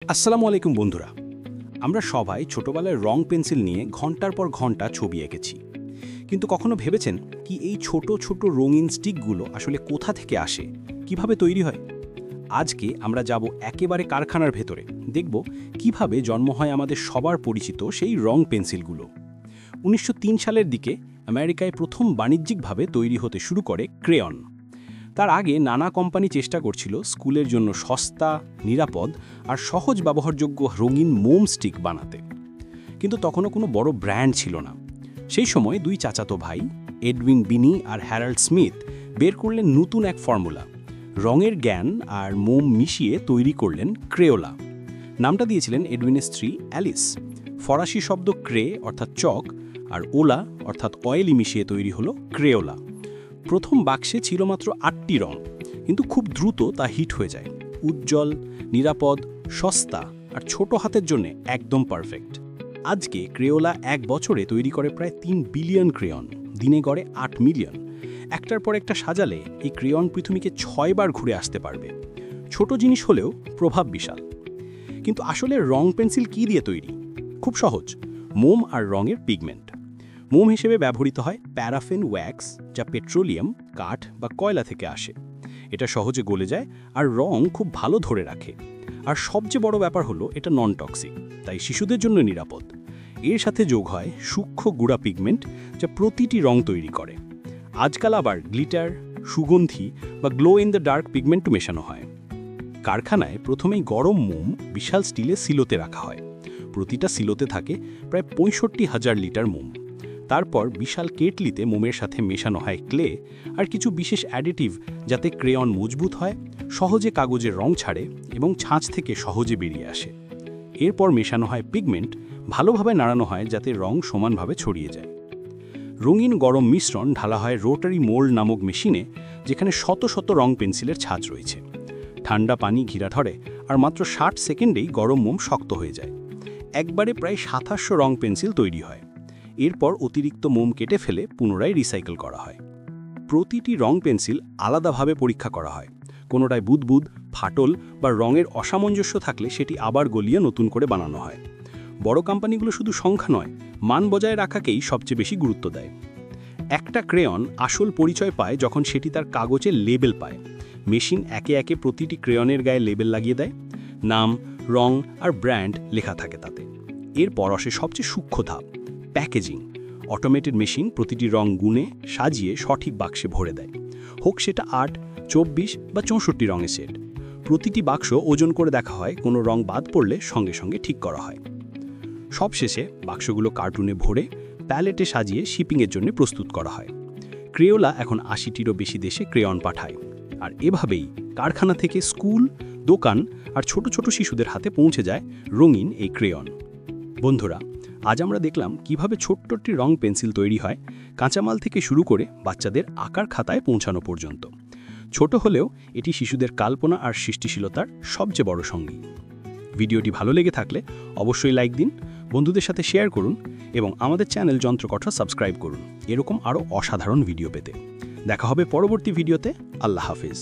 আসসালামু আলাইকুম বন্ধুরা। আমরা সবাই ছোটবেলায় রং পেন্সিল নিয়ে ঘন্টার পর ঘন্টা ছবি এঁকেছি, কিন্তু কখনো ভেবেছেন কি এই ছোট ছোট রঙিন স্টিকগুলো আসলে কোথা থেকে আসে, কিভাবে তৈরি হয়? আজকে আমরা যাব একেবারে কারখানার ভেতরে, দেখব কিভাবে জন্ম হয় আমাদের সবার পরিচিত সেই রং পেন্সিলগুলো। 1903 সালের দিকে আমেরিকায় প্রথম বাণিজ্যিকভাবে তৈরি হতে শুরু করে ক্রেয়ন। তার আগে নানা কোম্পানি চেষ্টা করছিল স্কুলের জন্য সস্তা, নিরাপদ আর সহজ ব্যবহারযোগ্য রঙিন মোম স্টিক বানাতে, কিন্তু তখনও কোনো বড় ব্র্যান্ড ছিল না। সেই সময় দুই চাচাতো ভাই এডউইন বিনি আর হ্যারাল্ড স্মিথ বের করলেন নতুন এক ফর্মুলা। রঙের জ্ঞান আর মোম মিশিয়ে তৈরি করলেন ক্রেওলা। নামটা দিয়েছিলেন এডউইনের স্ত্রী অ্যালিস। ফরাসি শব্দ ক্রে অর্থাৎ চক আর ওলা অর্থাৎ অয়েলি মিশিয়ে তৈরি হলো ক্রেওলা। প্রথম বাক্সে ছিল মাত্র 8টি রং, কিন্তু খুব দ্রুত তা হিট হয়ে যায়। উজ্জ্বল, নিরাপদ, সস্তা আর ছোট হাতের জন্য একদম পারফেক্ট। আজকে ক্রেওলা এক বছরে তৈরি করে প্রায় 3 বিলিয়ন ক্রেয়ন, দিনে গড়ে 8 মিলিয়ন। একটার পর একটা সাজালে এই ক্রেয়ন পৃথিবীকে 6 বার ঘুরে আসতে পারবে। ছোট জিনিস হলেও প্রভাব বিশাল। কিন্তু আসলে রং পেন্সিল কি দিয়ে তৈরি? খুব সহজ, মোম আর রঙের পিগমেন্ট। মোম হিসেবে ব্যবহৃত হয় প্যারাফিন ওয়্যাক্স, যা পেট্রোলিয়াম, কাঠ বা কয়লা থেকে আসে। এটা সহজে গলে যায় আর রং খুব ভালো ধরে রাখে। আর সবচেয়ে বড় ব্যাপার হলো এটা নন টক্সিক, তাই শিশুদের জন্য নিরাপদ। এর সাথে যোগ হয় সূক্ষ্ম গুঁড়া পিগমেন্ট, যা প্রতিটি রং তৈরি করে। আজকাল আবার গ্লিটার, সুগন্ধি বা গ্লো ইন দ্য ডার্ক পিগমেন্টও মেশানো হয়। কারখানায় প্রথমেই গরম মোম বিশাল স্টিলের সিলোতে রাখা হয়। প্রতিটা সিলোতে থাকে প্রায় 65,000 লিটার মোম। তারপর বিশাল কেটলিতে মোমের সাথে মেশানো হয় ক্লে আর কিছু বিশেষ অ্যাডিটিভ, যাতে ক্রেয়ন মজবুত হয়, সহজে কাগজের রং ছাড়ে এবং ছাঁচ থেকে সহজে বেরিয়ে আসে। এরপর মেশানো হয় পিগমেন্ট, ভালোভাবে নাড়ানো হয় যাতে রং সমানভাবে ছড়িয়ে যায়। রঙিন গরম মিশ্রণ ঢালা হয় রোটারি মোল্ড নামক মেশিনে, যেখানে শত শত রং পেন্সিলের ছাঁচ রয়েছে। ঠান্ডা পানি ঘিরা ধরে আর মাত্র 60 সেকেন্ডেই গরম মোম শক্ত হয়ে যায়। একবারে প্রায় 2700 রং পেন্সিল তৈরি হয়। এরপর অতিরিক্ত মোম কেটে ফেলে পুনরায় রিসাইকেল করা হয়। প্রতিটি রং পেন্সিল আলাদাভাবে পরীক্ষা করা হয়। কোনোটায় বুদবুদ, ফাটল বা রঙের অসামঞ্জস্য থাকলে সেটি আবার গলিয়ে নতুন করে বানানো হয়। বড় কোম্পানিগুলো শুধু সংখ্যা নয়, মান বজায় রাখাকেই সবচেয়ে বেশি গুরুত্ব দেয়। একটা ক্রেয়ন আসল পরিচয় পায় যখন সেটি তার কাগজে লেবেল পায়। মেশিন একে একে প্রতিটি ক্রেয়নের গায়ে লেবেল লাগিয়ে দেয়। নাম, রং আর ব্র্যান্ড লেখা থাকে তাতে। এরপর আসে সবচেয়ে সূক্ষ্ম ধাপ, প্যাকেজিং। অটোমেটেড মেশিন প্রতিটি রং গুণে সাজিয়ে সঠিক বাক্সে ভরে দেয়, হোক সেটা 8, 24 বা 64 রঙের সেট। প্রতিটি বাক্স ওজন করে দেখা হয়, কোনো রং বাদ পড়লে সঙ্গে সঙ্গে ঠিক করা হয়। সবশেষে বাক্সগুলো কার্টুনে ভরে প্যালেটে সাজিয়ে শিপিংয়ের জন্য প্রস্তুত করা হয়। ক্রেওলা এখন 80টিরও বেশি দেশে ক্রেয়ন পাঠায়। আর এভাবেই কারখানা থেকে স্কুল, দোকান আর ছোট ছোট শিশুদের হাতে পৌঁছে যায় রঙিন এই ক্রেয়ন। বন্ধুরা, আজ আমরা দেখলাম কিভাবে ছোট্ট একটি রং পেন্সিল তৈরি হয়, কাঁচামাল থেকে শুরু করে বাচ্চাদের আঁকার খাতায় পৌঁছানো পর্যন্ত। ছোট হলেও এটি শিশুদের কল্পনা আর সৃষ্টিশীলতার সবচেয়ে বড় সঙ্গী। ভিডিওটি ভালো লেগে থাকলে অবশ্যই লাইক দিন, বন্ধুদের সাথে শেয়ার করুন এবং আমাদের চ্যানেল যন্ত্রকথা সাবস্ক্রাইব করুন এরকম আরও অসাধারণ ভিডিও পেতে। দেখা হবে পরবর্তী ভিডিওতে। আল্লাহ হাফেজ।